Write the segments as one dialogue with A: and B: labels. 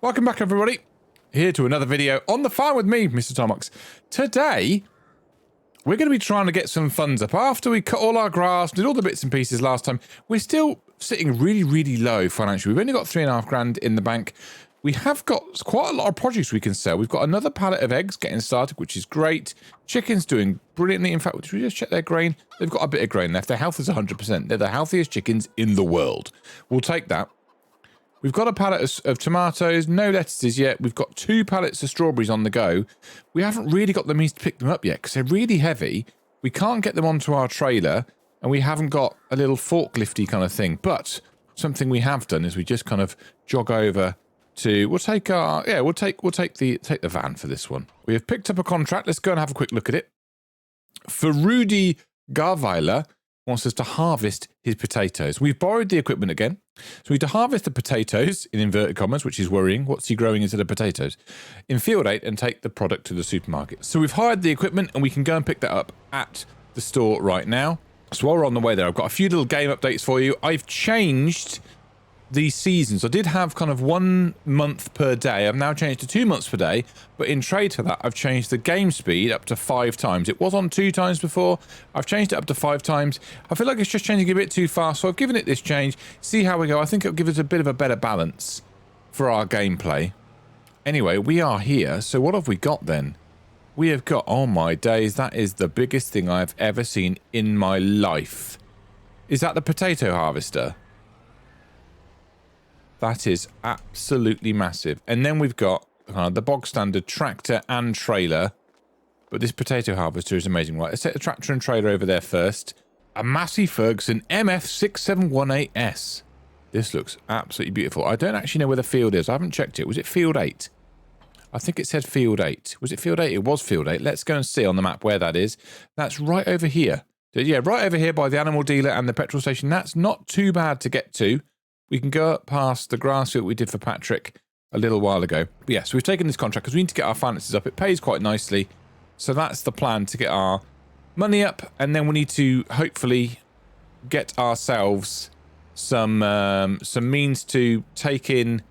A: Welcome back, everybody. Here to another video on the farm with me, Mr. Tomox. Today, we're going to be trying to get some funds up. After we cut all our grass, did all the bits and pieces last time, we're still sitting really, really low financially. We've only got 3.5 grand in the bank. We have got quite a lot of produce we can sell. We've got another pallet of eggs getting started, which is great. Chicken's doing brilliantly. In fact, should we just check their grain? They've got a bit of grain left. Their health is 100%. They're the healthiest chickens in the world. We'll take that. We've got a pallet of tomatoes, no lettuces yet. We've got 2 pallets of strawberries on the go. We haven't really got the means to pick them up yet because they're really heavy. We can't get them onto our trailer, and we haven't got a little forklifty kind of thing. But something we have done is we just kind of jog over to. We'll take the van for this one. We have picked up a contract. Let's go and have a quick look at it. For Ruedi Garweiler wants us to harvest his potatoes. We've borrowed the equipment again. So we need to harvest the potatoes, in inverted commas, which is worrying. What's he growing instead of potatoes? In field 8 and take the product to the supermarket. So we've hired the equipment and we can go and pick that up at the store right now. So while we're on the way there, I've got a few little game updates for you. I've changed these seasons. I did have kind of 1 month per day. I've now changed to 2 months per day, but in trade for that, I've changed the game speed up to 5 times. It was on 2 times before. I've changed it up to 5 times. I feel like it's just changing a bit too fast, so I've given it this change. See how we go. I think it'll give us a bit of a better balance for our gameplay. Anyway, we are here. So what have we got then? We have got, oh my days, that is the biggest thing I've ever seen in my life. Is that the potato harvester? That is absolutely massive. And then we've got the bog standard tractor and trailer. But this potato harvester is amazing. Right, let's set the tractor and trailer over there first. A Massey Ferguson MF6718S. This looks absolutely beautiful. I don't actually know where the field is. I haven't checked it. Was it field 8? I think it said field 8. Was it field 8? It was field 8. Let's go and see on the map where that is. That's right over here. So yeah, right over here by the animal dealer and the petrol station. That's not too bad to get to. We can go up past the grass field we did for Patrick a little while ago. But yeah, so we've taken this contract because we need to get our finances up. It pays quite nicely. So that's the plan, to get our money up. And then we need to hopefully get ourselves some means to take in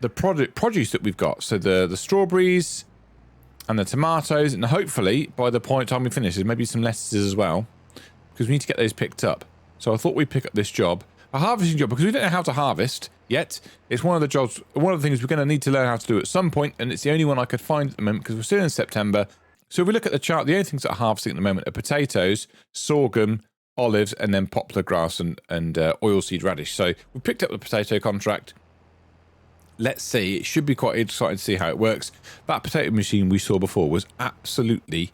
A: the produce that we've got. So the strawberries and the tomatoes. And hopefully, by the point time we finish, there's maybe some lettuces as well. Because we need to get those picked up. So I thought we'd pick up this job. A harvesting job, because we don't know how to harvest yet. It's one of the jobs, one of the things we're going to need to learn how to do at some point, and it's the only one I could find at the moment because we're still in September. So if we look at the chart, the only things that are harvesting at the moment are potatoes, sorghum, olives, and then poplar grass and oilseed radish. So we picked up the potato contract. Let's see. It should be quite exciting to see how it works. That potato machine we saw before was absolutely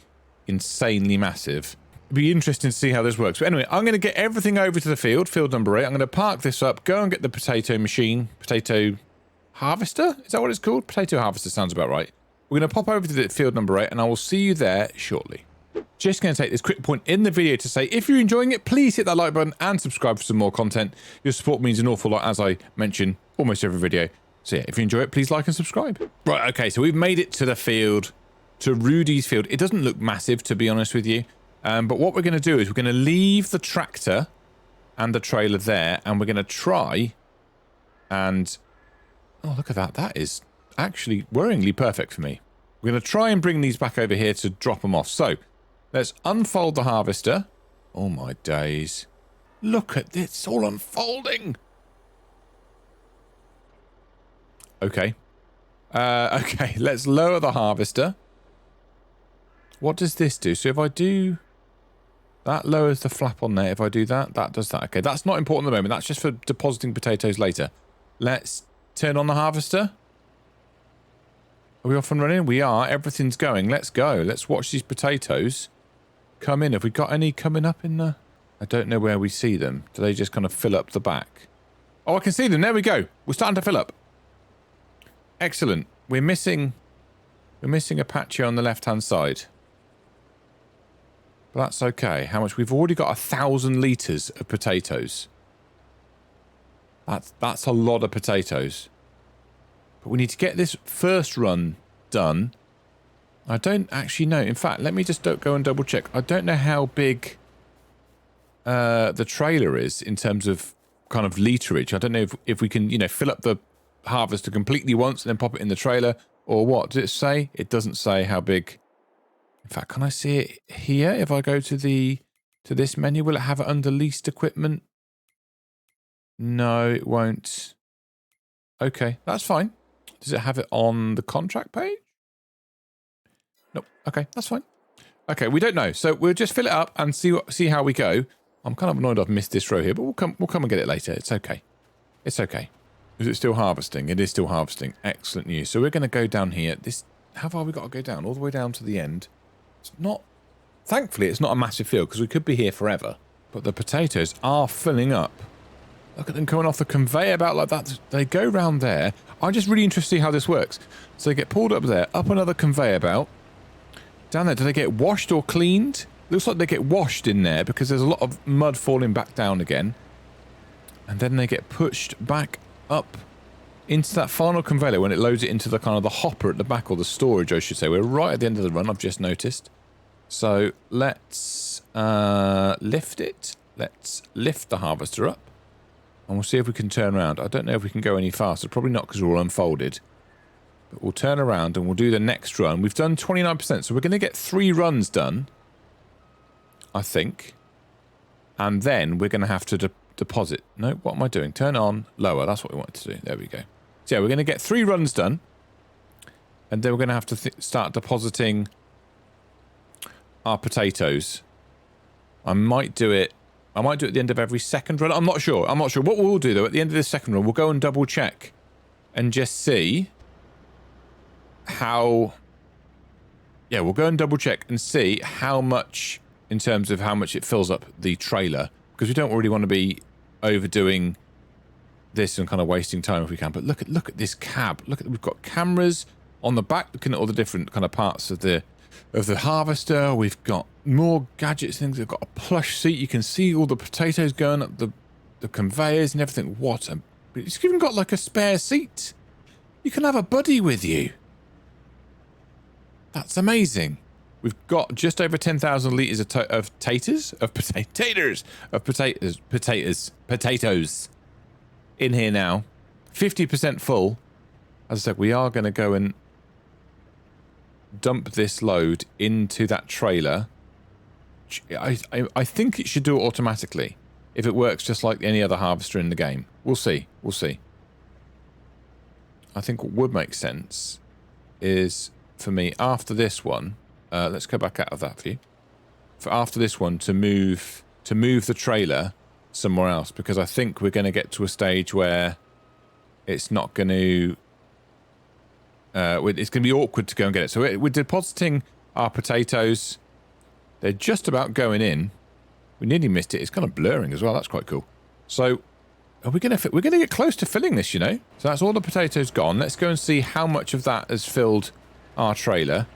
A: insanely massive. Be interesting to see how this works. But anyway, I'm going to get everything over to the field number 8. I'm going to park this up, go and get the potato machine, potato harvester? Is that what it's called? Potato harvester sounds about right. We're going to pop over to the field number 8 and I will see you there shortly. Just going to take this quick point in the video to say, if you're enjoying it, please hit that like button and subscribe for some more content. Your support means an awful lot, as I mention almost every video. So yeah, if you enjoy it, please like and subscribe. Right, okay, so we've made it to the field, to Ruedi's field. It doesn't look massive, to be honest with you. But what we're going to do is we're going to leave the tractor and the trailer there, and we're going to try and... Oh, look at that. That is actually worryingly perfect for me. We're going to try and bring these back over here to drop them off. So, let's unfold the harvester. Oh, my days. Look at this. It's all unfolding. Okay. Okay, let's lower the harvester. What does this do? So if I do... That lowers the flap on there. If I do that, that does that. Okay, that's not important at the moment. That's just for depositing potatoes later. Let's turn on the harvester. Are we off and running? We are. Everything's going. Let's go. Let's watch these potatoes come in. Have we got any coming up in the... I don't know where we see them. Do they just kind of fill up the back? Oh, I can see them. There we go. We're starting to fill up. Excellent. We're missing a patch here on the left-hand side. But that's okay. How much? We've already got 1,000 litres of potatoes. That's a lot of potatoes. But we need to get this first run done. I don't actually know. In fact, let me just go and double check. I don't know how big the trailer is in terms of kind of literage. I don't know if we can, you know, fill up the harvester completely once and then pop it in the trailer, or what? Does it say? It doesn't say how big. In fact, can I see it here? If I go to this menu, will it have it under leased equipment? No, it won't. Okay, that's fine. Does it have it on the contract page? Nope. Okay, that's fine. Okay, we don't know, so we'll just fill it up and see how we go. I'm kind of annoyed I've missed this row here, but we'll come and get it later. It's okay. It's okay. Is it still harvesting? It is still harvesting. Excellent news. So we're going to go down here. How far have we got to go down? All the way down to the end. It's not. Thankfully, it's not a massive field because we could be here forever. But the potatoes are filling up. Look at them coming off the conveyor belt like that. They go round there. I'm just really interested to see how this works. So they get pulled up there, up another conveyor belt. Down there, do they get washed or cleaned? Looks like they get washed in there because there's a lot of mud falling back down again. And then they get pushed back up into that final conveyor when it loads it into the kind of the hopper at the back, or the storage, I should say. We're right at the end of the run, I've just noticed. So let's lift it. Let's lift the harvester up. And we'll see if we can turn around. I don't know if we can go any faster. Probably not because we're all unfolded. But we'll turn around and we'll do the next run. We've done 29%, so we're going to get 3 runs done, I think. And then we're going to have to deposit. No, what am I doing? Turn on, lower. That's what we wanted to do. There we go. So yeah, we're going to get 3 runs done. And then we're going to have to start depositing our potatoes. I might do it at the end of every second run. I'm not sure. What we'll do, though, at the end of this second run, we'll go and double check and just see how... Yeah, we'll go and double check and see how much, in terms of how much it fills up the trailer, because we don't really want to be overdoing this and kind of wasting time if we can. But look at this cab. We've got cameras on the back looking at all the different kind of parts of the harvester. We've got more gadgets, things. We've got a plush seat. You can see all the potatoes going up the conveyors and everything. It's even got like a spare seat. You can have a buddy with you. That's amazing. We've got just over 10,000 litres of potatoes in here now. 50% full. As I said, we are going to go and dump this load into that trailer. I think it should do it automatically if it works just like any other harvester in the game. We'll see. I think what would make sense is for me after this one, let's go back out of that view. For after this one to move the trailer somewhere else, because I think we're going to get to a stage where it's not going to it's going to be awkward to go and get it. So we're depositing our potatoes. They're just about going in. We nearly missed it. It's kind of blurring as well. That's quite cool. So we're going to get close to filling this, you know. So that's all the potatoes gone. Let's go and see how much of that has filled our trailer.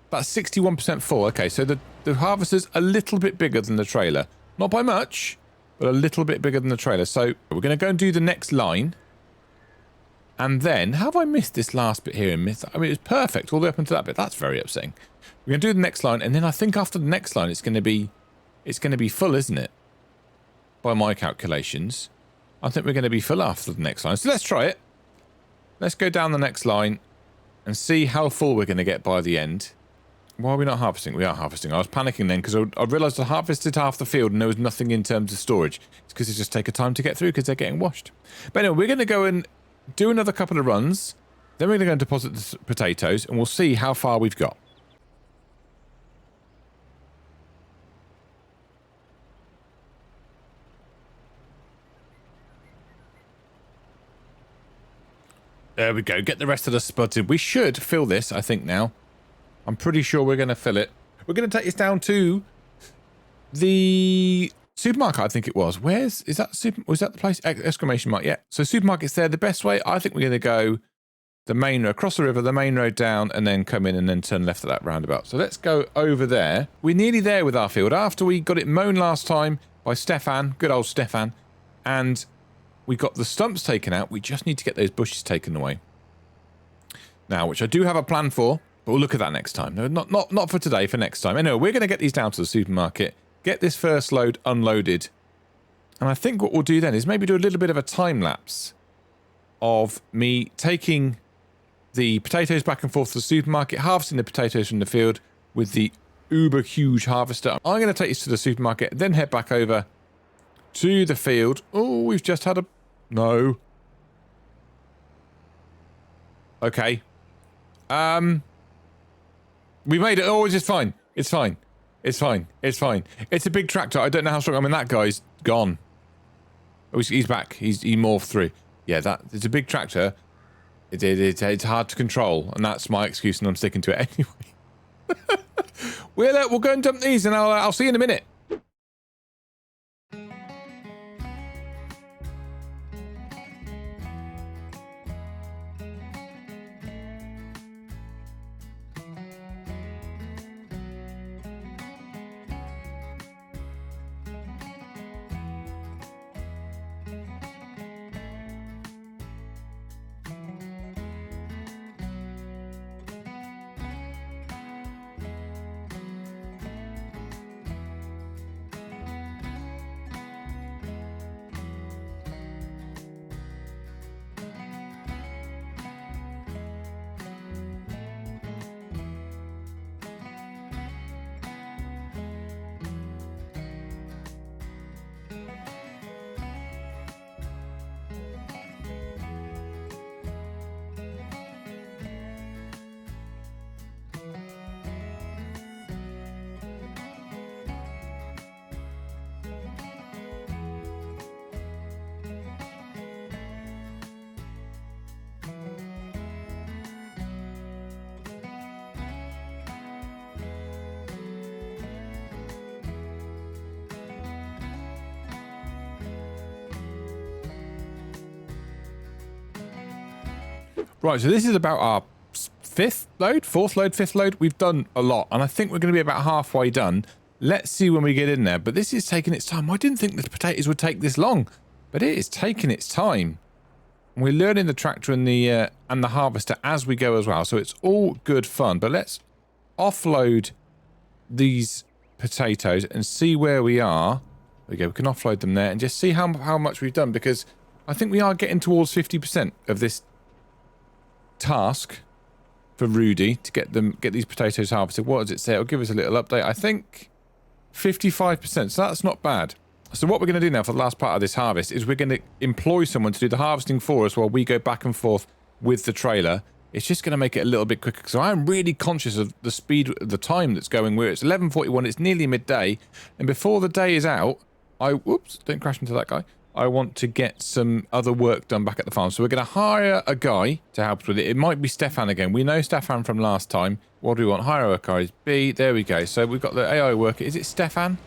A: About 61% full. Okay, so the harvester's a little bit bigger than the trailer. Not by much, but a little bit bigger than the trailer. So we're going to go and do the next line. And then, how have I missed this last bit here? I mean, it's perfect all the way up into that bit. That's very upsetting. We're going to do the next line, and then I think after the next line, it's going to be full, isn't it? By my calculations. I think we're going to be full after the next line. So let's try it. Let's go down the next line and see how full we're going to get by the end. Why are we not harvesting? We are harvesting. I was panicking then because I realised I harvested half the field and there was nothing in terms of storage. It's because it just takes a time to get through because they're getting washed. But anyway, we're going to go and do another couple of runs. Then we're going to go and deposit the potatoes and we'll see how far we've got. There we go. Get the rest of the spuds in. We should fill this, I think, now. I'm pretty sure we're going to fill it. We're going to take this down to the supermarket, I think it was. Was that the place? Exclamation mark. Yeah. So supermarket's there. The best way, I think we're going to go the main road, across the river, the main road down, and then come in and then turn left at that roundabout. So let's go over there. We're nearly there with our field. After we got it mown last time by Stefan, good old Stefan, and we got the stumps taken out. We just need to get those bushes taken away. Now, which I do have a plan for, but we'll look at that next time. No, not for today, for next time. Anyway, we're going to get these down to the supermarket, get this first load unloaded. And I think what we'll do then is maybe do a little bit of a time lapse of me taking the potatoes back and forth to the supermarket, harvesting the potatoes from the field with the uber huge harvester. I'm going to take this to the supermarket, then head back over to the field. Oh, we've just had a... No. Okay. We made it. Oh, it's just fine. It's fine. It's fine. It's fine. It's a big tractor. I don't know how strong... I mean, that guy's gone. Oh, he's back. He morphed through. Yeah, it's a big tractor. It's hard to control, and that's my excuse, and I'm sticking to it anyway. We'll go and dump these, and I'll see you in a minute. Right, so this is about our fifth load. We've done a lot, and I think we're going to be about halfway done. Let's see when we get in there, but this is taking its time. I didn't think the potatoes would take this long, but it is taking its time. And we're learning the tractor and the harvester as we go as well, so it's all good fun. But let's offload these potatoes and see where we are. There we go, we can offload them there and just see how much we've done, because I think we are getting towards 50% of this task for Ruedi to get these potatoes harvested. What does it say? It'll give us a little update. I think 55%, so that's not bad. So what we're going to do now for the last part of this harvest is we're going to employ someone to do the harvesting for us while we go back and forth with the trailer. It's just going to make it a little bit quicker, so I'm really conscious of the speed, the time that's going. Where it's 11:41, it's nearly midday, and before the day is out, whoops, don't crash into that guy. I want to get some other work done back at the farm. So we're going to hire a guy to help us with it. It might be Stefan again. We know Stefan from last time. What do we want? Hire a guy is B. There we go. So we've got the AI worker. Is it Stefan?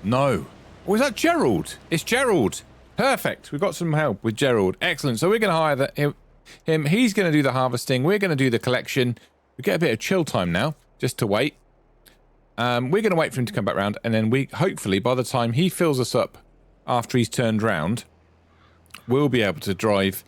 A: No. Or is that Gerald? It's Gerald. Perfect. We've got some help with Gerald. Excellent. So we're going to hire him. He's going to do the harvesting. We're going to do the collection. We get a bit of chill time now, just to wait. We're going to wait for him to come back round, and then hopefully by the time he fills us up after he's turned round, we'll be able to drive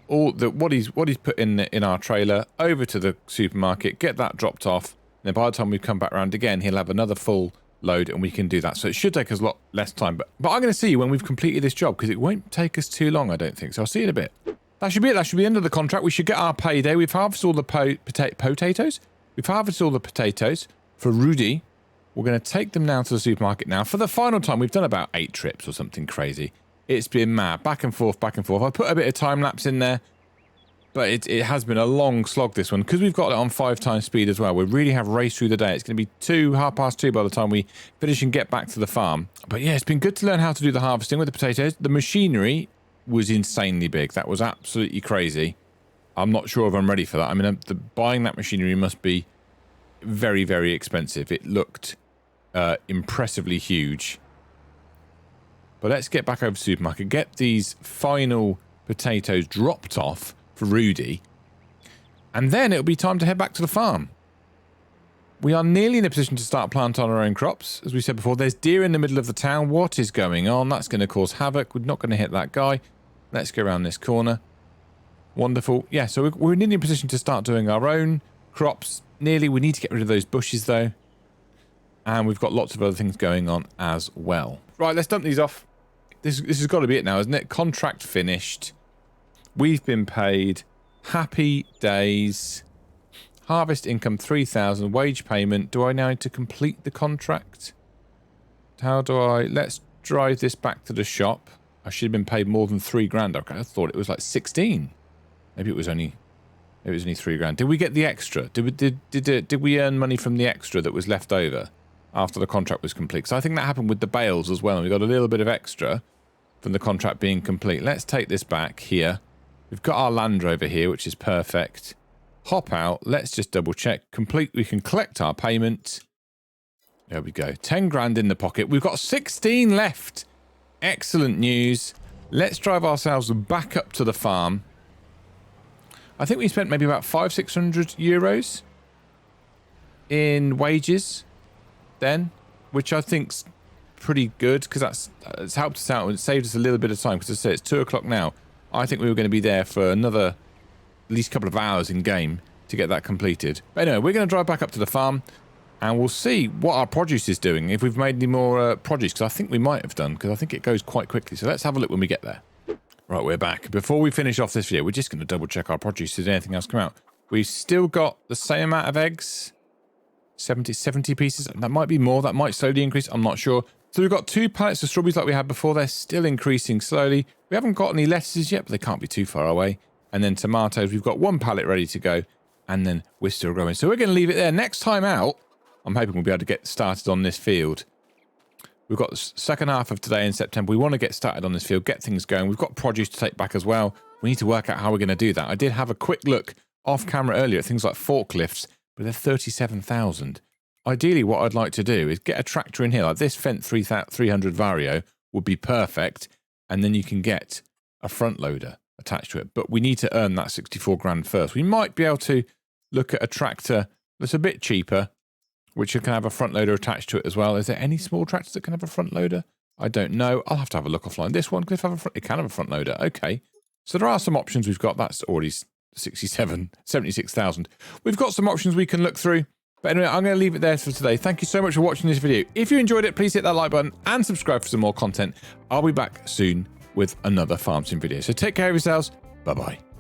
A: all what he's put in our trailer over to the supermarket, get that dropped off, and then by the time we come back round again, he'll have another full load and we can do that. So it should take us a lot less time, but I'm going to see you when we've completed this job, because it won't take us too long, I don't think. So I'll see you in a bit. That should be it. That should be the end of the contract. We should get our payday. We've harvested all the potatoes. We've harvested all the potatoes for Ruedi. We're going to take them now to the supermarket now. For the final time, we've done about 8 trips or something crazy. It's been mad. Back and forth, back and forth. I put a bit of time lapse in there, but it has been a long slog, this one, because we've got it on 5 times speed as well. We really have raced through the day. It's going to be 2:30 by the time we finish and get back to the farm. But yeah, it's been good to learn how to do the harvesting with the potatoes. The machinery was insanely big. That was absolutely crazy. I'm not sure if I'm ready for that. I mean, buying that machinery must be very, very expensive. It looked impressively huge. But let's get back over to the supermarket, get these final potatoes dropped off for Ruedi, and then it'll be time to head back to the farm. We are nearly in a position to start planting our own crops. As we said before, there's deer in the middle of the town. What is going on? That's going to cause havoc. We're not going to hit that guy. Let's go around this corner. Wonderful. Yeah, so we're nearly in a position to start doing our own crops. Nearly. We need to get rid of those bushes, though. And we've got lots of other things going on as well. Right, let's dump these off. This has got to be it now, isn't it? Contract finished. We've been paid. Happy days. Harvest income 3,000. Wage payment. Do I now need to complete the contract? How do I... Let's drive this back to the shop. I should have been paid more than 3 grand. Okay, I thought it was like 16. Maybe it was only 3 grand. Did we get the extra? Did we earn money from the extra that was left over after the contract was complete? So I think that happened with the bales as well. And we got a little bit of extra from the contract being complete. Let's take this back here. We've got our Land Rover here, which is perfect. Hop out. Let's just double check. Complete. We can collect our payment. There we go. 10 grand in the pocket. We've got 16 left. Excellent news. Let's drive ourselves back up to the farm. I think we spent maybe about 500-600 euros in wages then, which I think's pretty good because it's helped us out and it saved us a little bit of time because I say it's 2 o'clock now. I think we were going to be there for another at least couple of hours in game to get that completed. But anyway, we're going to drive back up to the farm and we'll see what our produce is doing, if we've made any more produce, because I think we might have done, because I think it goes quite quickly. So let's have a look when we get there. Right, we're back. Before we finish off this video, we're just going to double check our produce. Did anything else come out? We've still got the same amount of eggs. 70 pieces. That might be more. That might slowly increase. I'm not sure. So we've got 2 pallets of strawberries like we had before. They're still increasing slowly. We haven't got any lettuces yet, but they can't be too far away. And then tomatoes. We've got 1 pallet ready to go. And then we're still growing. So we're going to leave it there. Next time out, I'm hoping we'll be able to get started on this field. We've got the second half of today in September. We want to get started on this field, get things going. We've got produce to take back as well. We need to work out how we're going to do that. I did have a quick look off camera earlier at things like forklifts, but they're 37,000. Ideally, what I'd like to do is get a tractor in here. Like this Fendt 300 Vario would be perfect. And then you can get a front loader attached to it. But we need to earn that 64 grand first. We might be able to look at a tractor that's a bit cheaper, which can have a front loader attached to it as well. Is there any small tractors that can have a front loader? I don't know. I'll have to have a look offline. This one can have a front. It can have a front loader. Okay. So there are some options we've got. That's already 76,000. We've got some options we can look through. But anyway, I'm going to leave it there for today. Thank you so much for watching this video. If you enjoyed it, please hit that like button and subscribe for some more content. I'll be back soon with another farm sim video. So take care of yourselves. Bye-bye.